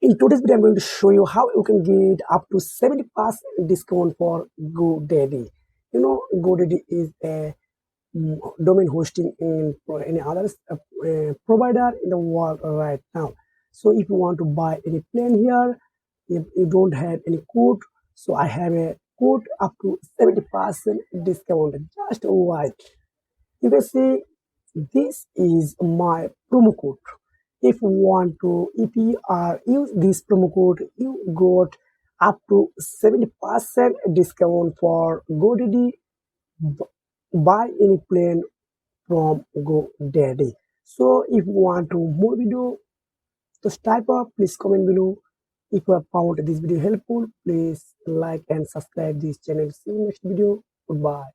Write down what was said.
In today's video, I'm going to show you how you can get up to 70% discount for Godaddy. Godaddy is a domain hosting in any other provider in the world right now. So if you want to buy any plane here, if you don't have any code, so I have a code up to 70% discount. Just wait. You can see this is my promo code. If you are use this promo code, you got up to 70% discount for GoDaddy. Buy any plane from GoDaddy. So if you want to more video, just type up, please comment below. If you have found this video helpful, please like and subscribe this channel. See you next video. Goodbye.